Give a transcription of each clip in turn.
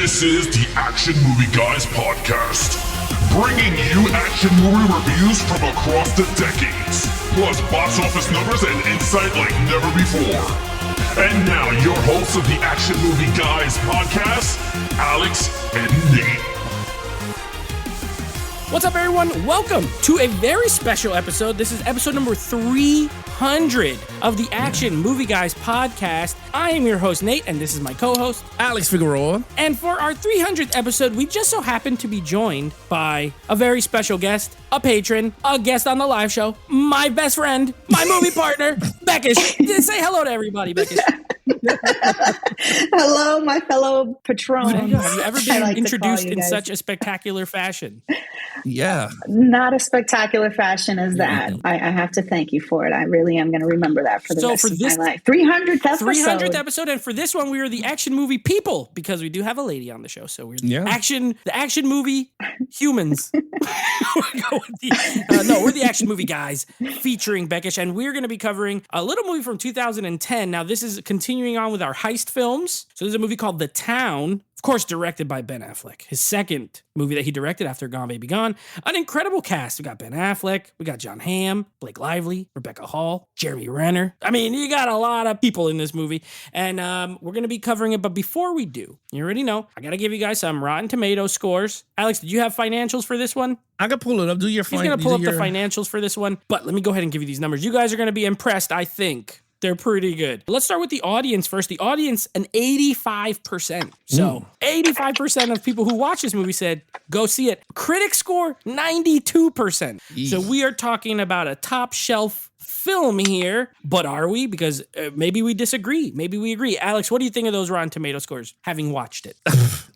This is the Action Movie Guys podcast, bringing you action movie reviews from across the decades, plus box office numbers and insight like never before. And now, your hosts of the Action Movie Guys podcast, Alex and Nate. What's up, everyone? Welcome to a very special episode. This is episode number 300 of the Action Movie Guys podcast. I am your host, Nate, and this is my co-host, Alex Figueroa. And for our 300th episode, we just so happened to be joined by a very special guest, a patron, a guest on the live show, my best friend, my movie partner, Beckish. Say hello to everybody, Beckish. Hello, my fellow patrons. Have you ever been introduced in such a spectacular fashion? Yeah. Not a spectacular fashion as that. I have to thank you for it. I really am going to remember that for the rest of my life. 300th episode. 300th episode, and for this one, we are the action movie people, because we do have a lady on the show, so we're the action movie humans. We're the action movie guys, featuring Beckish, and we're going to be covering a little movie from 2010. Now, this is continuing on with our heist films. So there's a movie called The Town, of course, directed by Ben Affleck. His second movie that he directed after Gone Baby Gone. An incredible cast. We got Ben Affleck, we got John Hamm, Blake Lively, Rebecca Hall, Jeremy Renner. I mean, you got a lot of people in this movie, and we're going to be covering it. But before we do, you already know, I got to give you guys some Rotten Tomatoes scores. Alex, did you have financials for this one? I can pull it up. He's going to pull up the financials for this one, but let me go ahead and give you these numbers. You guys are going to be impressed, I think. They're pretty good. Let's start with the audience first. The audience, an 85%. So 85% of people who watch this movie said, go see it. Critic score, 92%. So we are talking about a top shelf film here, but are we? Because maybe we disagree. Maybe we agree. Alex, what do you think of those Rotten Tomato scores, having watched it?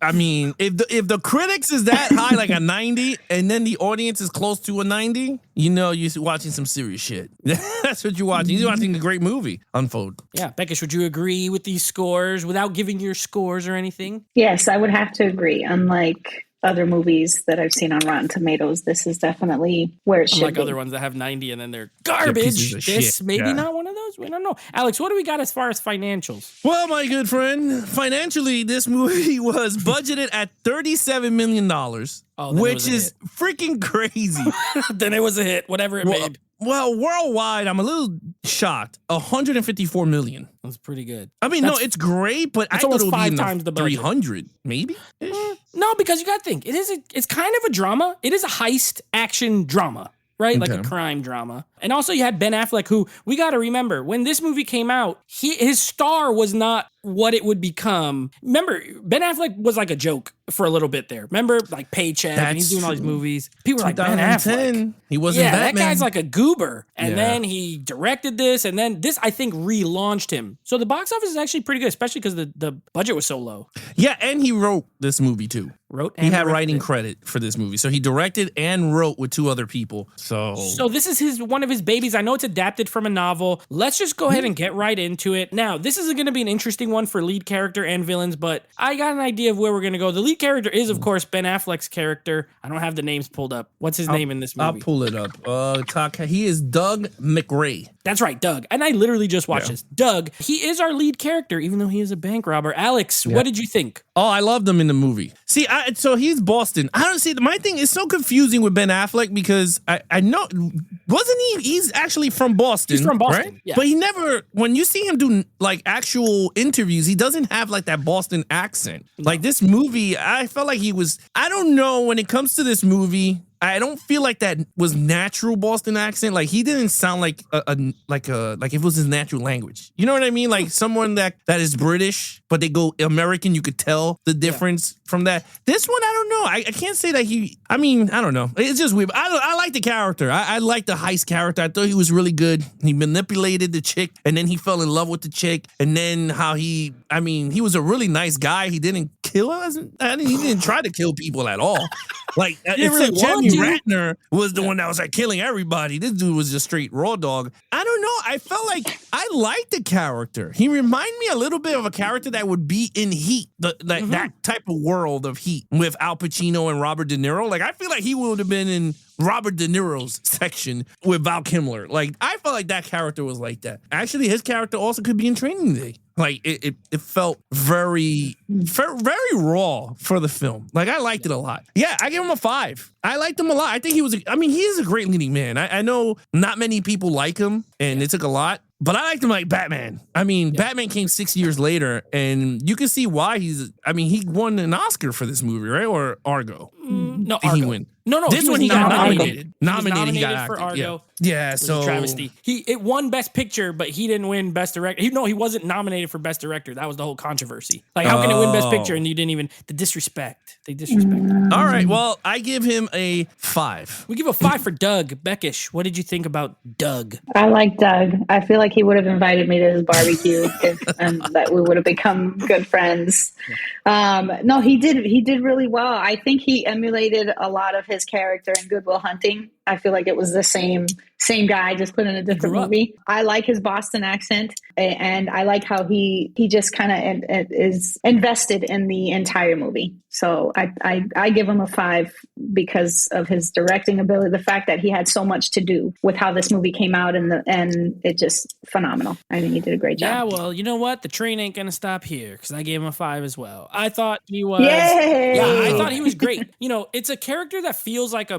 I mean, if the critics is that high, like a 90, and then the audience is close to a 90, you know you're watching some serious shit. That's what you're watching. You're watching a great movie unfold. Yeah, Beckish, would you agree with these scores without giving your scores or anything? Yes, I would have to agree. Unlike other movies that I've seen on Rotten Tomatoes, this is definitely where it should be. Like other ones that have 90 and then they're garbage. This maybe not one of those. We don't know. Alex, what do we got as far as financials? Well, my good friend, financially, this movie was budgeted at $37 million, which is freaking crazy. Then it was a hit, whatever it made. Well, worldwide, I'm a little shocked. 154 million. That's pretty good. I mean, it's great, but I thought it would be 5 times the budget. 300, maybe? No, because you got to think, it's kind of a drama. It is a heist action drama, right? Like a crime drama. And also you had Ben Affleck, who, we got to remember, when this movie came out, his star was not what it would become. Remember, Ben Affleck was like a joke for a little bit there. Remember, like Paycheck, and he's doing all these movies. People were like, Ben Affleck. He wasn't Batman. That guy's like a goober. And then he directed this, and then this, I think, relaunched him. So the box office is actually pretty good, especially because the budget was so low. Yeah, and he wrote this movie too. He had writing credit for this movie. So he directed and wrote with 2 other people. So this is one of his babies. I know it's adapted from a novel. Let's just go ahead and get right into it. Now, this is going to be an interesting one for lead character and villains, but I got an idea of where we're going to go. The lead character is, of course, Ben Affleck's character. I don't have the names pulled up. What's his name in this movie? I'll pull it up. He is Doug McRae. That's right, Doug. And I literally just watched this. Doug, he is our lead character, even though he is a bank robber. Alex, what did you think? Oh, I loved him in the movie. See, so he's Boston. I don't see, my thing is so confusing with Ben Affleck because I know, wasn't he's actually from Boston. He's from Boston, right? yeah. But he never, when you see him do like actual interviews, he doesn't have like that Boston accent. No. Like this movie, I felt like I don't know, when it comes to this movie, I don't feel like that was natural Boston accent. Like he didn't sound like like it was his natural language. You know what I mean? Like someone that is British, but they go American. You could tell the difference from that. This one, I don't know. I can't say that I don't know. It's just weird. I like the character. I like the heist character. I thought he was really good. He manipulated the chick, and then he fell in love with the chick. And then how he was a really nice guy. He didn't kill us. He didn't try to kill people at all. Like, except Jeremy Ratner was the one that was like killing everybody. This dude was just straight raw dog. I don't know. I felt like I liked the character. He reminded me a little bit of a character that would be in Heat, that type of world of Heat with Al Pacino and Robert De Niro. Like, I feel like he would have been in Robert De Niro's section with Val Kilmer. Like, I felt like that character was like that. Actually, his character also could be in Training Day. Like it felt very raw for the film. Like I liked it a lot. Yeah, I give him a 5. I liked him a lot. I think he is a great leading man. I know not many people like him, and it took a lot. But I liked him like Batman. I mean, Batman came 6 years later, and you can see why he won an Oscar for this movie, right? Or Argo? No, Did Argo. he win? No, this one he got nominated. He was nominated he got for Argo. Yeah, so travesty. It won Best Picture, but he didn't win Best Director. He wasn't nominated for Best Director. That was the whole controversy. Like, how can it win Best Picture and you didn't even the disrespect? They disrespect. All right, well, I give him a 5. We give a 5 for Doug. Beckish, what did you think about Doug? I like Doug. I feel like he would have invited me to his barbecue if that we would have become good friends. No, he did really well. I think he emulated a lot of his character in Good Will Hunting. I feel like it was the same guy, just put in a different movie. I like his Boston accent, and I like how he just kind of is invested in the entire movie. So I give him a 5 because of his directing ability, the fact that he had so much to do with how this movie came out, and it just phenomenal. I think he did a great job. Yeah, well, you know what? The train ain't gonna stop here because I gave him a 5 as well. I thought he was. Yay! Yeah, I thought he was great. It's a character that feels like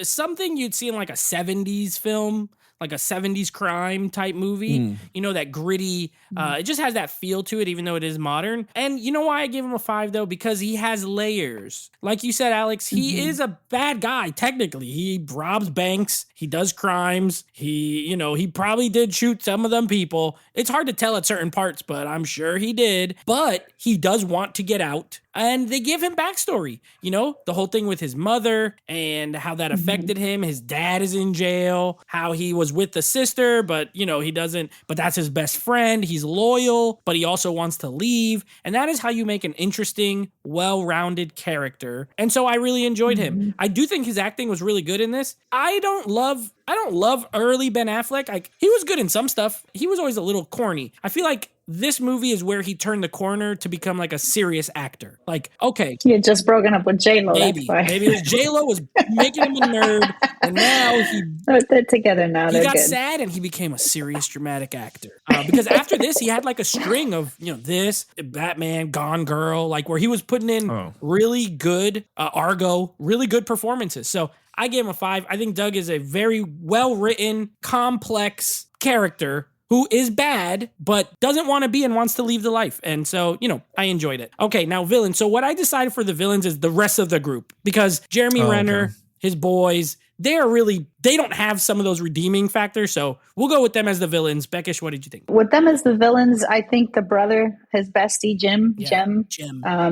something you'd see in like a 70s film, like a 70s crime type movie. That gritty, it just has that feel to it, even though it is modern. And you know why I give him a 5 though? Because he has layers. Like you said, Alex, he is a bad guy, technically. He robs banks, he does crimes, he probably did shoot some of them people. It's hard to tell at certain parts, but I'm sure he did. But he does want to get out. And they give him backstory, the whole thing with his mother and how that affected him. His dad is in jail, how he was with the sister, but he doesn't, but that's his best friend. He's loyal, but he also wants to leave. And that is how you make an interesting, well-rounded character. And so I really enjoyed him. I do think his acting was really good in this. I don't love early Ben Affleck. Like, he was good in some stuff. He was always a little corny. I feel like this movie is where he turned the corner to become like a serious actor. Like, okay. He had just broken up with J-Lo. Maybe it was J-Lo was making him a nerd, and now they're together now. He got good. sad and he became a serious dramatic actor. Because after this, he had like a string of, this, Batman, Gone Girl, like where he was putting in really good Argo, really good performances. So I gave him a 5. I think Doug is a very well-written, complex character who is bad, but doesn't want to be and wants to leave the life. And so, I enjoyed it. Okay, now villains. So what I decided for the villains is the rest of the group. Because Jeremy Renner, his boys, they don't have some of those redeeming factors. So we'll go with them as the villains. Beckish, what did you think? With them as the villains, I think the brother, his bestie, Jim,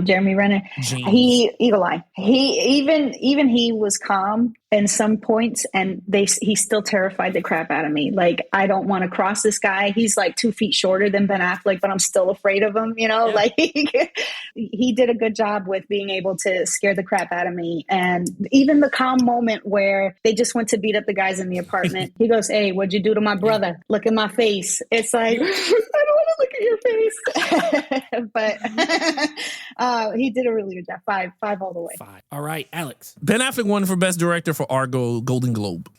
Jeremy Renner, Eagle Eye. Even he was calm in some points, and he still terrified the crap out of me. Like, I don't want to cross this guy. He's like 2 feet shorter than Ben Affleck, but I'm still afraid of him. Like he did a good job with being able to scare the crap out of me. And even the calm moment where they just went to beat up the guys in the apartment, he goes, "Hey, what'd you do to my brother? Look at my face." It's like, I don't want to look at your face. But he did a really good job. 5 all the way. 5. All right, Alex. Ben Affleck won for Best Director for Argo, Golden Globe.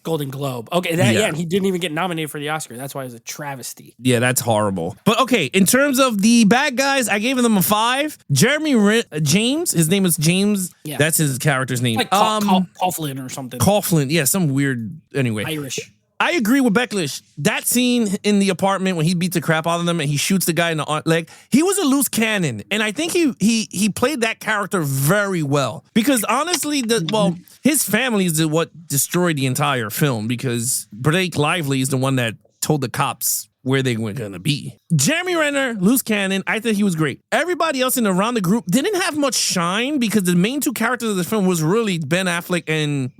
Okay, and he didn't even get nominated for the Oscar. That's why it was a travesty. Yeah, that's horrible. But okay, in terms of the bad guys, I gave them a 5. Jeremy James, his name is James. Yeah. That's his character's name. Like Coughlin or something. Coughlin, yeah, some weird, anyway. Irish. I agree with Beckish. That scene in the apartment when he beats the crap out of them and he shoots the guy in the leg, he was a loose cannon. And I think he played that character very well. Because honestly, his family is what destroyed the entire film, because Blake Lively is the one that told the cops where they were going to be. Jeremy Renner, loose cannon, I think he was great. Everybody else around the group didn't have much shine, because the main 2 characters of the film was really Ben Affleck and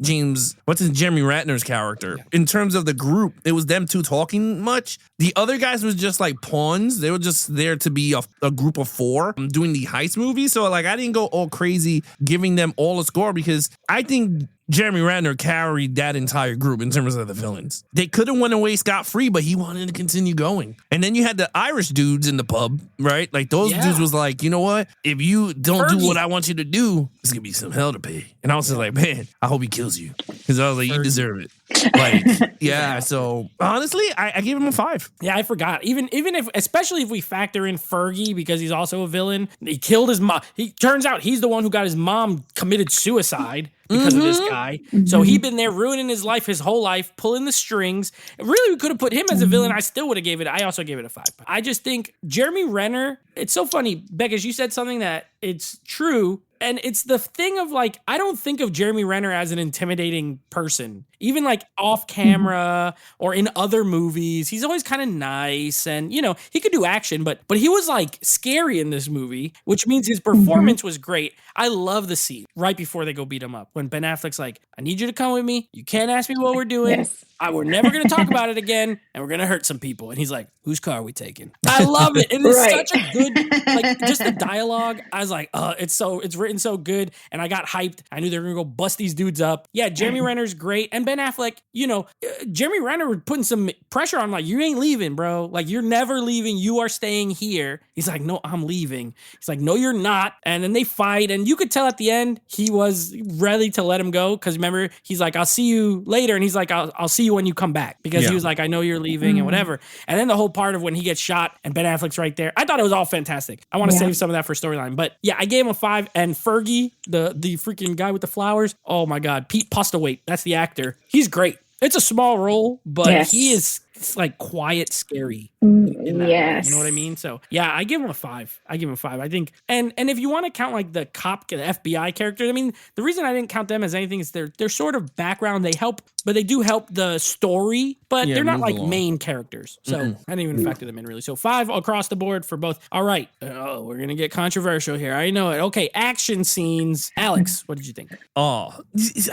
Jeremy Renner's character. Yeah. In terms of the group, it was them 2 talking much. The other guys was just like pawns. They were just there to be a group of 4 doing the heist movie. So like, I didn't go all crazy giving them all a score, because I think Jeremy Renner carried that entire group in terms of the villains. They could have went away scot-free, but he wanted to continue going. And then you had the Irish dudes in the pub, right? Like, those dudes was like, you know what? If you don't do what I want you to do, it's going to be some hell to pay. And I was just like, man, I hope he kills you. because I was like, you deserve it. Like, yeah. So honestly, I gave him a 5. Yeah, I forgot. Even if, especially if we factor in Fergie, because he's also a villain. He killed his mom. He turns out he's the one who got his mom committed suicide because of this guy. So he'd been there ruining his life, his whole life, pulling the strings. Really, we could have put him as a villain. I still would have gave it. I also gave it a 5. I just think Jeremy Renner. It's so funny, Becca. You said something that it's true. And it's the thing of like, I don't think of Jeremy Renner as an intimidating person, even like off camera or in other movies. He's always kind of nice and, you know, he could do action, but he was like scary in this movie, which means his performance was great. I love the scene right before they go beat him up when Ben Affleck's like, I need you to come with me. You can't ask me what we're doing. Yes. We're never going to talk about it again, and we're going to hurt some people. And he's like, whose car are we taking? I love it. It is such a good, like, just the dialogue. I was like, it's written so good. And I got hyped. I knew they were going to go bust these dudes up. Yeah, Jeremy Renner's great. And Ben Affleck, you know, Jeremy Renner was putting some pressure on, like, you ain't leaving, bro. Like, you're never leaving. You are staying here. He's like, no, I'm leaving. He's like, no, you're not. And then they fight. And you could tell at the end, he was ready to let him go. Because remember, he's like, I'll see you later. And he's like, I'll see you when you come back, because he was like, I know you're leaving and whatever. And then the whole part of when he gets shot and Ben Affleck's right there, I thought it was all fantastic. I want to save some of that for storyline, but yeah, I gave him a 5. And Fergie, the freaking guy with the flowers, oh my god, Pete Postlewaite, that's the actor. He's great. It's a small role, but he is like quiet, scary. Yes. You know what I mean? So yeah, I give him a 5. I think, and if you want to count like the cop, the FBI characters, I mean, the reason I didn't count them as anything is they're sort of background. They help, but they do help the story, but they're not like main characters. So I didn't even factor them in really. So 5 across the board for both. All right. Oh, we're going to get controversial here. I know it. Okay. Action scenes. Alex, what did you think? Oh,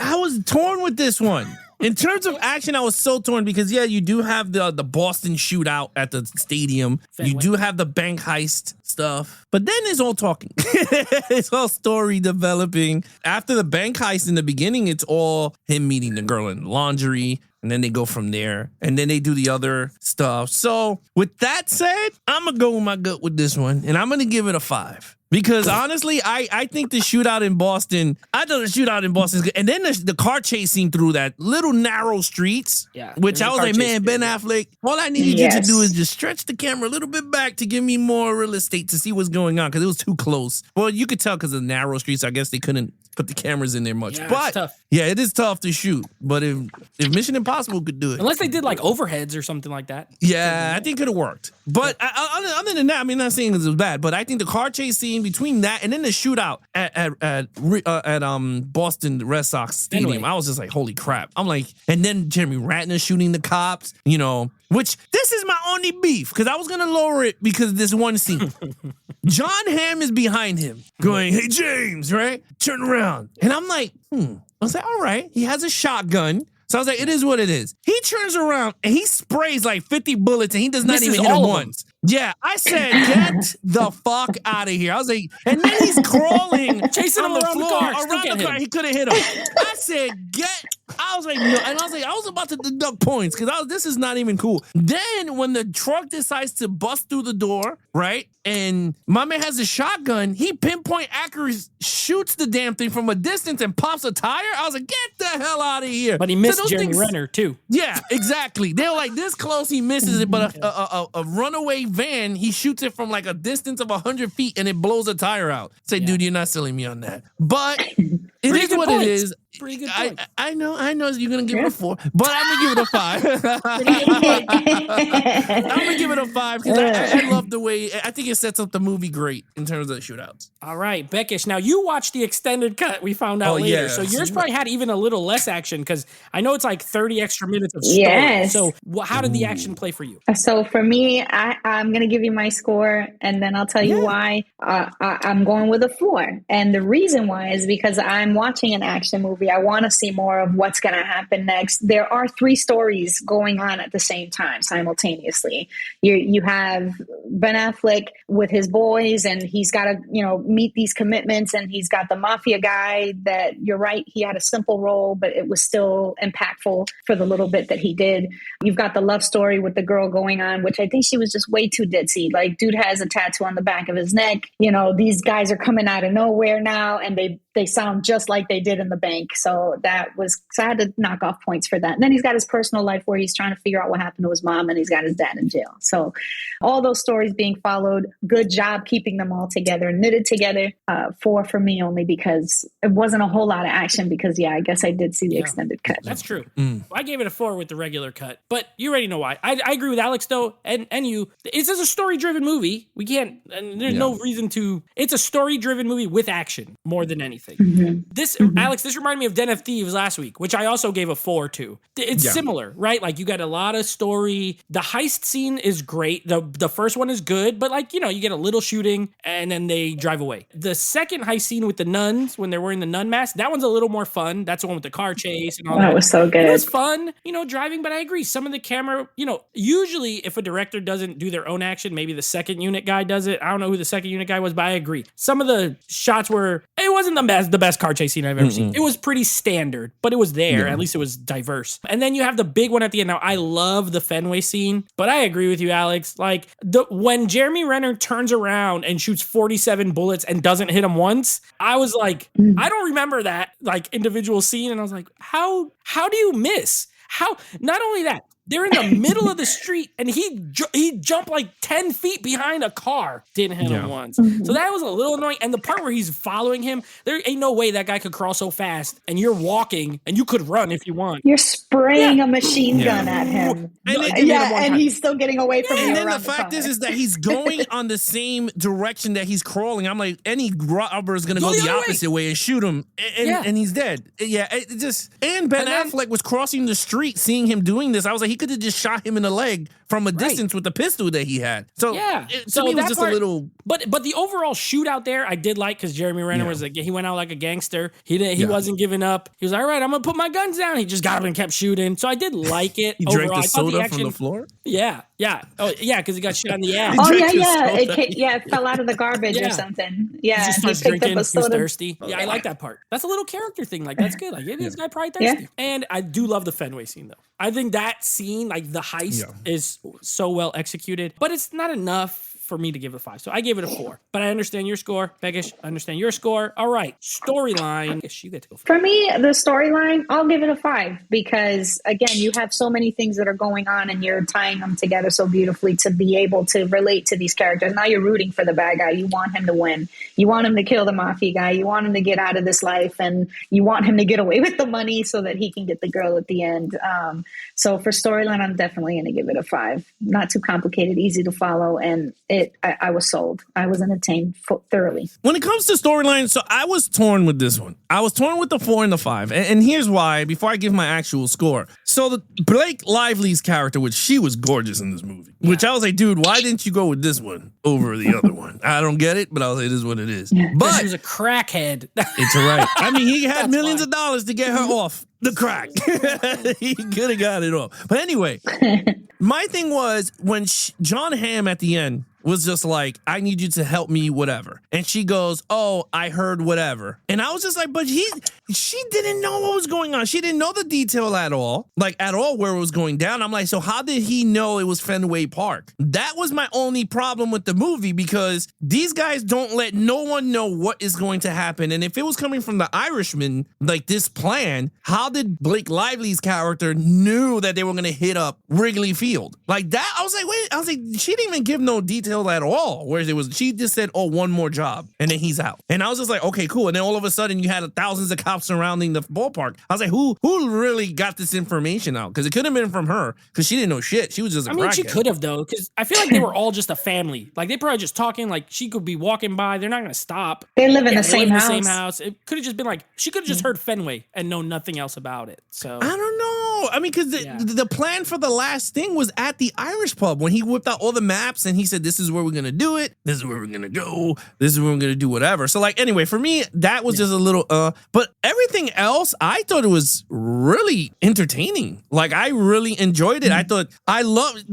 I was torn with this one. In terms of action, I was so torn because, yeah, you do have the Boston shootout at the stadium. Fenway. You do have the bank heist stuff. But then it's all talking. It's all story developing. After the bank heist in the beginning, it's all him meeting the girl in laundry. And then they go from there. And then they do the other stuff. So with that said, I'm going to go with my gut with this one. And I'm going to give it a 5. Because honestly, I think the shootout in Boston, I thought the shootout in Boston is good. And then the car chasing through that little narrow streets, which I was like, man, Ben Affleck, all I needed you to do is just stretch the camera a little bit back to give me more real estate to see what's going on, because it was too close. Well, you could tell because of the narrow streets, I guess they couldn't put the cameras in there much. Yeah, but it's tough. Yeah, it is tough to shoot. But if Mission Impossible could do it. Unless they did like overheads or something like that. Yeah, I think it could have worked. But other than that, I mean, not saying it was bad, but I think the car chase scene between that and then the shootout at Boston Red Sox Stadium, anyway. I was just like, holy crap. I'm like, and then Jeremy Renner shooting the cops, you know, which this is my only beef, because I was going to lower it because of this one scene. John Hamm is behind him going, hey, James, right? Turn around. And I'm like, I was like, all right. He has a shotgun. So I was like, it is what it is. He turns around and he sprays like 50 bullets and he does not even hit him once. Yeah, I said, get the fuck out of here. I was like, and then he's crawling, chasing him on the around floor, the car. around the car. He could have hit him. I said, I was like, no. And I was like, I was about to deduct points because this is not even cool. Then when the truck decides to bust through the door, right? And my man has a shotgun, he pinpoint accurate shoots the damn thing from a distance and pops a tire. I was like, get the hell out of here. But he missed Jeremy Renner too. Yeah, exactly. They were like this close, he misses it, but a runaway van, he shoots it from like a distance of 100 feet and it blows a tire out. Say, dude, you're not selling me on that. But it is what it is. Pretty good point. I know you're going to give it a 4, but I'm going to give it a 5. I'm going to give it a 5 because I love the way, I think it sets up the movie great in terms of the shootouts. All right, Beckish. Now, you watched the extended cut we found out later. Yeah. So yours probably had even a little less action because I know it's like 30 extra minutes of story. Yes. So how did the action play for you? So for me, I'm going to give you my score and then I'll tell you why. I'm going with a 4. And the reason why is because I'm watching an action movie. I want to see more of what's going to happen next. There are 3 stories going on at the same time, simultaneously. You have Ben Affleck with his boys, and he's got to, meet these commitments, and he's got the mafia guy that, you're right, he had a simple role, but it was still impactful for the little bit that he did. You've got the love story with the girl going on, which I think she was just way too ditzy. Like, dude has a tattoo on the back of his neck. These guys are coming out of nowhere now, and they sound just like they did in the bank. So I had to knock off points for that. And then he's got his personal life where he's trying to figure out what happened to his mom, and he's got his dad in jail. So all those stories being followed, good job keeping them all together, knitted together. 4 for me only because it wasn't a whole lot of action because, I guess I did see the extended cut. That's true. I gave it a 4 with the regular cut, but you already know why. I agree with Alex, though, and you. This is a story-driven movie. We can't, and there's no reason to. It's a story-driven movie with action more than anything. Alex, this reminded me of Den of Thieves last week, which I also gave a 4 to. It's similar, right? Like, you got a lot of story. The heist scene is great. The first one is good, but like, you get a little shooting and then they drive away. The second heist scene with the nuns, when they're wearing the nun mask, that one's a little more fun. That's the one with the car chase and all that. That was so good. It was fun, driving, but I agree. Some of the camera, usually if a director doesn't do their own action, maybe the second unit guy does it. I don't know who the second unit guy was, but I agree. Some of the shots it wasn't the best car chase scene I've ever seen. It was pretty standard, but it was there. At least it was diverse. And then you have the big one at the end. Now, I love the Fenway scene, but I agree with you, Alex. Like, when Jeremy Renner turns around and shoots 47 bullets and doesn't hit him once, I was like, I don't remember that, like, individual scene. And I was like, how do you miss? How? Not only that, they're in the middle of the street and he jumped like 10 feet behind a car. Didn't hit him once. So that was a little annoying. And the part where he's following him, there ain't no way that guy could crawl so fast and you're walking and you could run if you want. You're spraying a machine gun at him. And he's still getting away from you. And then the fact is that he's going on the same direction that he's crawling. I'm like, any robber is going to go the opposite way and shoot him. And he's dead. Yeah, it just... And Ben Affleck was crossing the street seeing him doing this. I was like, he could have just shot him in the leg from a distance with the pistol that he had. So to me, it was just a little... But the overall shootout there, I did like, because Jeremy Renner was like, he went out like a gangster. He wasn't giving up. He was like, all right, I'm going to put my guns down. He just got up and kept shooting. So I did like it. He overall. drank the soda from the floor? Yeah. Oh, yeah, because he got shit on the ass. It fell out of the garbage or something. Yeah, he just starts picked drinking. up a soda. He's thirsty. Yeah, I like that part. That's a little character thing. Like, that's good. Like, this guy probably thirsty. Yeah. And I do love the Fenway scene, though. I think that scene, like the heist, is so well executed, but it's not enough for me to give it a 5. So I gave it a 4. But I understand your score. Begish, I understand your score. All right. Storyline. Yes, you get to go first. For me, the storyline, I'll give it a 5 because, again, you have so many things that are going on and you're tying them together so beautifully to be able to relate to these characters. Now you're rooting for the bad guy. You want him to win. You want him to kill the mafia guy. You want him to get out of this life, and you want him to get away with the money so that he can get the girl at the end. So for storyline, I'm definitely going to give it a 5. Not too complicated, easy to follow, and I was sold. I was entertained thoroughly. When it comes to storyline, so I was torn with this one. I was torn with the 4 and the 5. And here's why, before I give my actual score. So the Blake Lively's character, which she was gorgeous in this movie, which I was like, dude, why didn't you go with this one over the other one? I don't get it, but I was like, it is what it is. Yeah. But she was a crackhead. It's all right. I mean, he had millions of dollars to get her off the crack. He could have got it off. But anyway, my thing was when John Hamm at the end was just like, I need you to help me, whatever. And she goes, oh, I heard whatever. And I was just like, but she didn't know what was going on. She didn't know the detail at all, where it was going down. I'm like, so how did he know it was Fenway Park? That was my only problem with the movie, because these guys don't let no one know what is going to happen. And if it was coming from the Irishman, like this plan, how did Blake Lively's character knew that they were going to hit up Wrigley Field? Like that, I was like, she didn't even give no detail at all. Whereas she just said, oh, one more job, and then he's out. And I was just like, okay, cool. And then all of a sudden you had thousands of cops surrounding the ballpark. I was like, who really got this information out? Because it could have been from her, because she didn't know shit. She was just a she could have, though, because I feel like they were all just a family. Like, they probably just talking, like, she could be walking by. They're not going to stop. They live in the same house. It could have just been like, she could have just heard Fenway and known nothing else about it. So I don't know. I mean, because the plan for the last thing was at the Irish pub when he whipped out all the maps and he said, this is where we're going to do it. This is where we're going to go. This is where we're going to do whatever. So, like, anyway, for me, that was just a little, but everything else, I thought it was really entertaining. Like, I really enjoyed it. I thought, I loved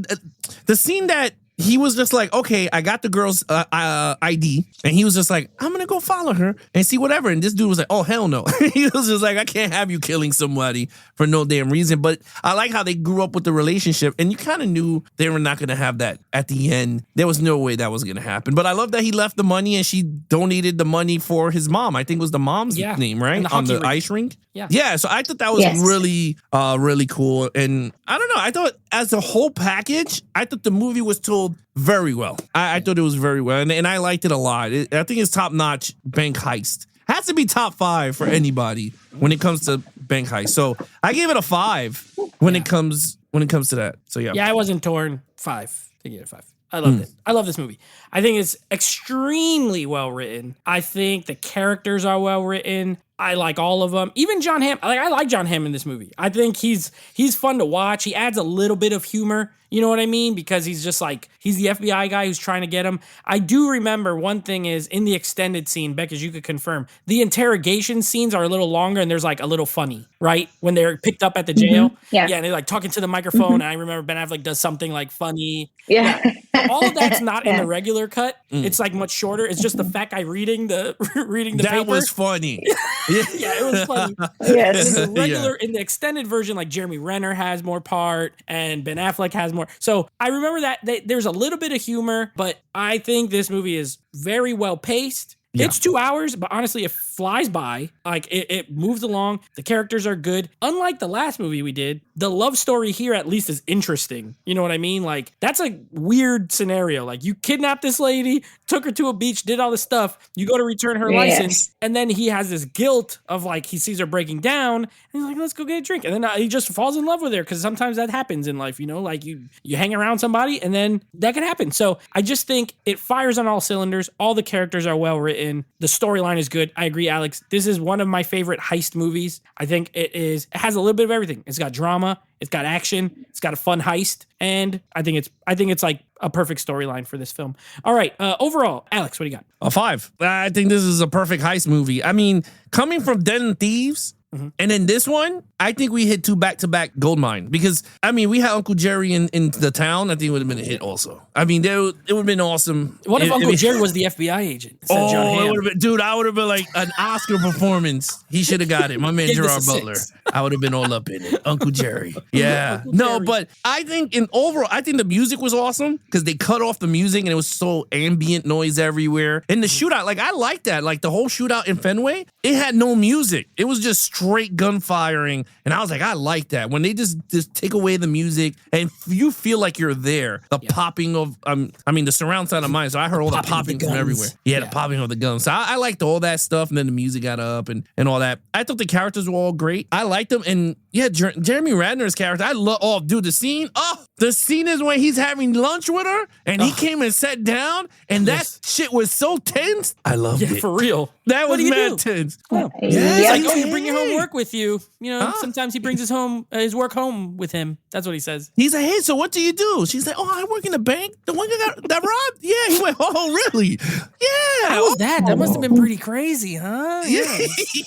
the scene that he was just like, okay, I got the girl's ID, and he was just like, I'm gonna go follow her and see whatever. And this dude was like, oh hell no. He was just like, I can't have you killing somebody for no damn reason. But I like how they grew up with the relationship, and you kind of knew they were not gonna have that at the end. There was no way that was gonna happen. But I love that he left the money and she donated the money for his mom. I think it was the mom's name, right? On the ice rink. Yeah. So I thought that was really, really cool. And I don't know. I thought as a whole package, I thought the movie was told very well. I thought it was very well. And I liked it a lot. I think it's top notch bank heist. Has to be top 5 for anybody when it comes to bank heist. So I gave it a 5 when it comes to that. So yeah. Yeah, I wasn't torn. 5. I gave it a 5. I loved it. I love this movie. I think it's extremely well written. I think the characters are well written. I like all of them. Even John Hamm. I like John Hamm in this movie. I think he's fun to watch. He adds a little bit of humor. You know what I mean? Because he's just like, he's the FBI guy who's trying to get him. I do remember one thing is in the extended scene, Beck, as you could confirm, the interrogation scenes are a little longer and there's like a little funny, right? When they're picked up at the jail. Yeah, and they're like talking to the microphone. And I remember Ben Affleck does something like funny. Yeah. All of that's not in the regular cut. It's like much shorter. It's just the fat guy reading the that paper. Was funny. Yeah, it was funny. Yes. In the regular, in the extended version, like Jeremy Renner has more part and Ben Affleck has more. So I remember that there's a little bit of humor, but I think this movie is very well paced. Yeah. It's 2 hours, but honestly, it flies by. Like, it moves along. The characters are good. Unlike the last movie we did, the love story here at least is interesting. You know what I mean? Like, that's a weird scenario. Like, you kidnapped this lady, took her to a beach, did all this stuff. You go to return her license, and then he has this guilt of, like, he sees her breaking down, and he's like, let's go get a drink. And then he just falls in love with her, because sometimes that happens in life, you know? Like, you hang around somebody, and then that could happen. So I just think it fires on all cylinders. All the characters are well written. The storyline is good. I agree, Alex. This is one of my favorite heist movies. I think it has a little bit of everything. It's got drama, it's got action, it's got a fun heist, and I think it's like a perfect storyline for this film. All right, overall, Alex, what do you got? A 5. I think this is a perfect heist movie. I mean, coming from Den and Thieves, and then this one, I think we hit 2 back-to-back goldmine because, I mean, we had Uncle Jerry in the town. I think it would have been a hit also. I mean, it would have been awesome. What if Uncle Jerry was the FBI agent? Oh, it would have been, dude, I would have been like an Oscar performance. He should have got it. My man, Gerard Butler. I would have been all up in it. Uncle Jerry. Yeah. No, but I think I think the music was awesome because they cut off the music and it was so ambient noise everywhere. And the shootout, like, I like that. Like, the whole shootout in Fenway, it had no music. It was just straight gun firing. And I was like, I like that. When they just take away the music and you feel like you're there. The popping of, the surround sound of mine. So I heard all the popping from everywhere. Yeah, the popping of the guns. So I liked all that stuff. And then the music got up and all that. I thought the characters were all great. I liked them. And yeah, Jeremy Renner's character, I love, the scene is when he's having lunch with her and he came and sat down and that shit was so tense. I loved it. For real. That was mad tense. He's like, you bring your homework with you. You know, sometimes he brings his work home with him. That's what he says. He's like, hey, so what do you do? She's like, I work in the bank. The one that robbed? Yeah. He went, oh, really? Yeah. How was that? That must have been pretty crazy, huh? Yeah.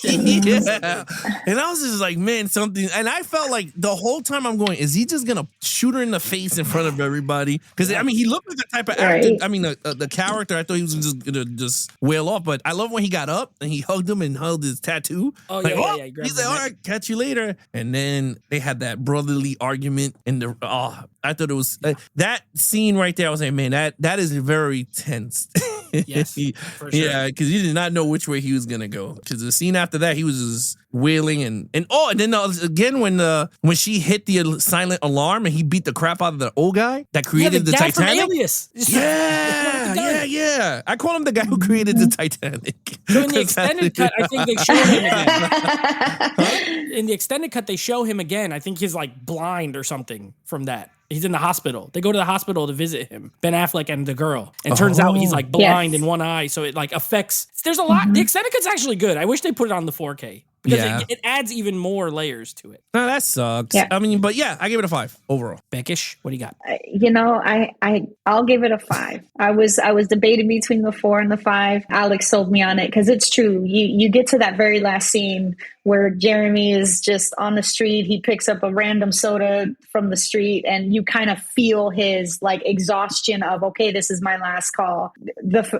Yeah. And I was just like, man, something. And I felt like the whole time I'm going, is he just going to shoot her in the face in front of everybody? Because, I mean, he looked like the type of actor. I mean, the character, I thought he was just going to just wail off. But I love when he got up and he hugged him and held his tattoo. Oh, like, yeah. He's like, all right, catch you later. And then they had that brotherly argument. And I thought it was that scene right there. I was like, man, that is very tense. Yes, for sure. Yeah, because you did not know which way he was gonna go. Because the scene after that, he was just wailing and then again when she hit the silent alarm and he beat the crap out of the old guy that created the Titanic. From Alias. Yeah. I call him the guy who created the Titanic. So in the extended cut, I think they show him again. In the extended cut, they show him again. I think he's like blind or something from that. He's in the hospital. They go to the hospital to visit him, Ben Affleck and the girl. And turns out he's like blind in one eye. So it like affects. There's a lot. The extended cut's actually good. I wish they put it on the 4K. because it adds even more layers to it. No, that sucks. Yeah. I mean, but yeah, I give it a 5 overall. Beckish, what do you got? I'll give it a 5. I was debating between the 4 and the 5. Alex sold me on it because it's true. You get to that very last scene where Jeremy is just on the street. He picks up a random soda from the street, and you kind of feel his like exhaustion of, okay, this is my last call.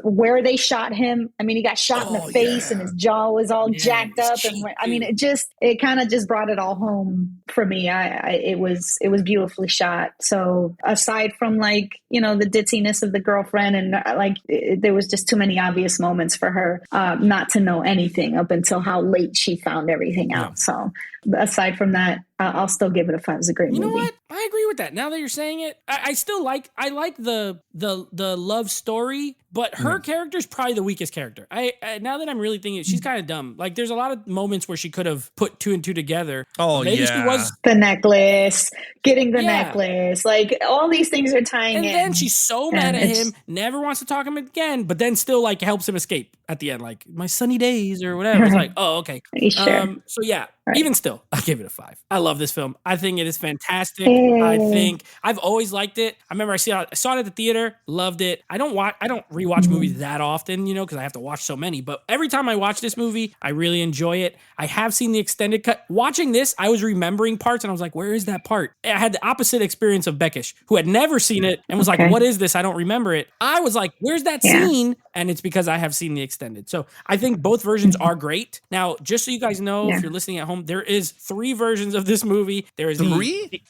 Where they shot him, I mean, he got shot in the face and his jaw was all jacked up, and I mean, it kind of just brought it all home for me. It was beautifully shot. So aside from like, you know, the ditziness of the girlfriend, and there was just too many obvious moments for her not to know anything up until how late she found everything out. So aside from that, I'll still give it a 5. It's a great movie. You know what? I agree with that. Now that you're saying it, I still like the love story, but her character's probably the weakest character. I now that I'm really thinking, she's kind of dumb. Like there's a lot of moments where she could have put 2 and 2 together. Oh, maybe she was the necklace, getting the necklace, like all these things are tying in. And then she's so mad at him, never wants to talk to him again, but then still like helps him escape at the end, like my sunny days or whatever. It's like, oh, okay. Sure. So yeah. Right. Even still, I give it a 5. I love this film. I think it is fantastic. I think I've always liked it. I remember I saw it at the theater, loved it. I don't rewatch movies that often, you know, because I have to watch so many. But every time I watch this movie, I really enjoy it. I have seen the extended cut. Watching this, I was remembering parts, and I was like, "Where is that part?" I had the opposite experience of Beckish, who had never seen it and was like, "What is this? I don't remember it." I was like, "Where's that scene?" And it's because I have seen the extended. So I think both versions are great. Now, just so you guys know, if you're listening at home, there is 3 versions of this movie. There is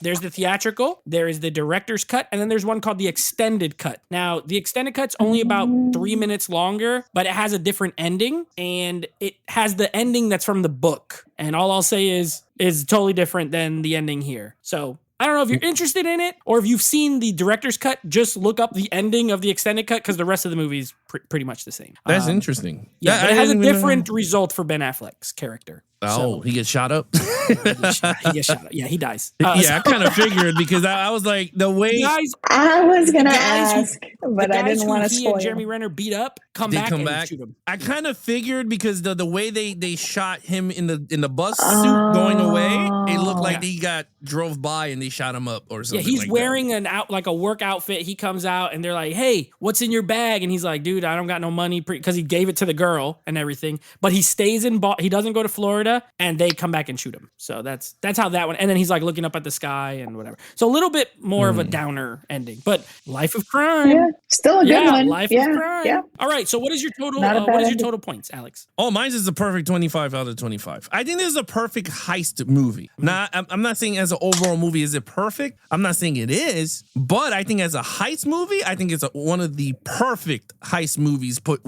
there's the theatrical, there is the director's cut, and then there's one called the extended cut. Now, the extended cut's only about 3 minutes longer, but it has a different ending, and it has the ending that's from the book. And all I'll say is totally different than the ending here. So I don't know if you're interested in it or if you've seen the director's cut, just look up the ending of the extended cut because the rest of the movie is pretty much the same. That's interesting. Yeah, but it has a different result for Ben Affleck's character. Oh, he gets shot up? He gets shot up. Yeah, he dies. I kind of figured because I was like, the way... I was going to ask, but I didn't want to spoil. He and Jeremy Renner beat up, come back and shoot him. I kind of figured because the way they shot him in the bus suit going away, it looked like he got drove by and they shot him up or something. Yeah, he's wearing a work outfit. He comes out and they're like, "Hey, what's in your bag?" And he's like, "Dude, I don't got no money," because he gave it to the girl and everything. But he stays he doesn't go to Florida, and they come back and shoot him. So that's how that went. And then he's like looking up at the sky and whatever. So a little bit more of a downer ending, but Life of Crime. Yeah, still a good one. Life of Crime. Yeah. All right. So what is your total? What is your total points, Alex? Oh, mine's is a perfect 25 out of 25. I think this is a perfect heist movie. Now, I'm not saying as an overall movie is it perfect. I'm not saying it is, but I think as a heist movie, I think it's one of the perfect heist movies put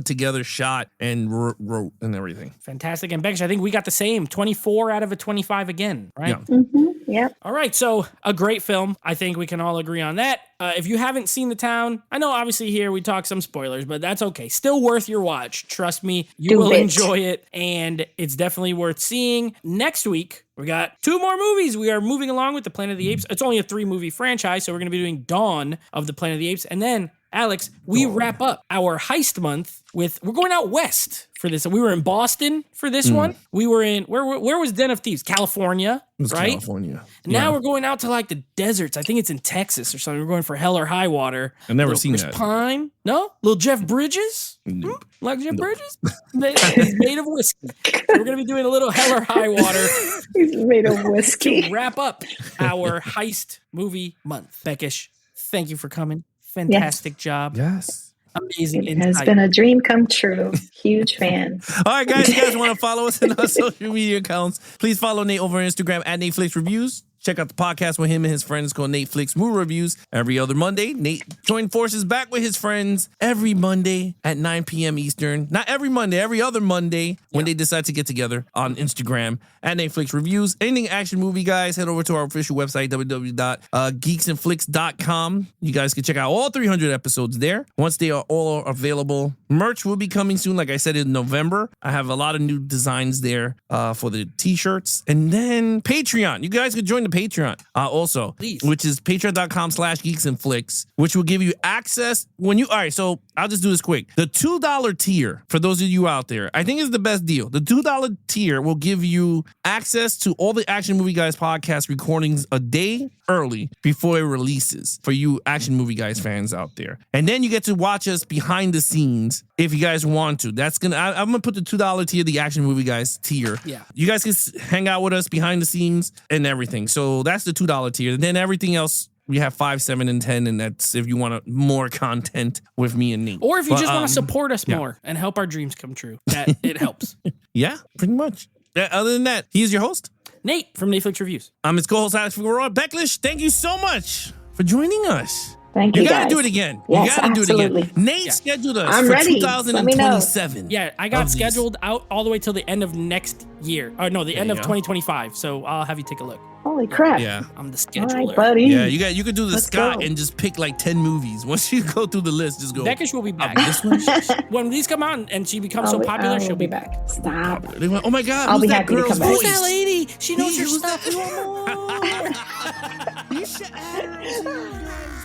together, shot and wrote and everything. Fantastic. And Beckish, I think we got the same 24 out of a 25 again, right? Yeah. Yeah. All right. So a great film. I think we can all agree on that. If you haven't seen The Town, I know obviously here we talk some spoilers, but that's okay. Still worth your watch. Trust me, you will enjoy it, and it's definitely worth seeing. Next week, we got 2 more movies. We are moving along with the Planet of the Apes. It's only a 3-movie franchise, so we're going to be doing Dawn of the Planet of the Apes, and then Alex, we wrap up our heist month we're going out west for this. We were in Boston for this one. We were in, where was Den of Thieves? California, right? California. And now we're going out to like the deserts. I think it's in Texas or something. We're going for Hell or High Water. I've never seen that. Pine? No? Little Jeff Bridges? Like Jeff Bridges? He's made of whiskey. So we're going to be doing a little Hell or High Water. He's made of whiskey. To wrap up our heist movie month. Beckish, thank you for coming. Fantastic job. Yes. Amazing. It has been a dream come true. Huge fan. All right, guys. You guys want to follow us on our social media accounts? Please follow Nate over on Instagram at Netflix Reviews. Check out the podcast with him and his friends called Netflix Movie Reviews every other Monday. Nate joined forces back with his friends every Monday at 9 p.m. Eastern. Not every Monday, every other Monday when they decide to get together on Instagram at Netflix Reviews. Anything action movie, guys, head over to our official website, www.geeksandflix.com. You guys can check out all 300 episodes there. Once they are all available, merch will be coming soon. Like I said, in November, I have a lot of new designs there for the t-shirts. And then Patreon. You guys can join the Patreon also, please, which is patreon.com/geeksandflix, which will give you access when you, all right, so I'll just do this quick. The $2 tier, for those of you out there, I think is the best deal. The $2 tier will give you access to all the Action Movie Guys podcast recordings a day early before it releases for you Action Movie Guys fans out there. And then you get to watch us behind the scenes if you guys want to. I'm going to put the $2 tier, the Action Movie Guys tier. Yeah. You guys can hang out with us behind the scenes and everything. So that's the $2 tier. And then everything else, we have 5, 7, and 10, and that's if you want more content with me and Nate. Or if you just want to support us more and help our dreams come true, that it helps. Yeah, pretty much. Other than that, he's your host, Nate from Netflix Reviews. I'm his co-host, Alex Figueroa. Becklish, thank you so much for joining us. Thank you. You gotta guys. do it again. Yes, you gotta do it absolutely. again. Nate scheduled us I'm for ready. 2027. Yeah, I got scheduled out all the way till the end of next year. Or no, the end of 2025. So I'll have you take a look. Holy crap. Yeah. I'm the All scheduler. right, buddy. Yeah, you could do the Let's Scott go. and just pick like 10 movies. Once you go through the list, just go. Beckish will be back. This one. When these come out and she becomes so popular, she'll be back. Stop. They went, oh my God, I'll who's be that happy to girl's come back. voice? Who's that lady? She knows her Who's stuff. that? You should add her to you guys.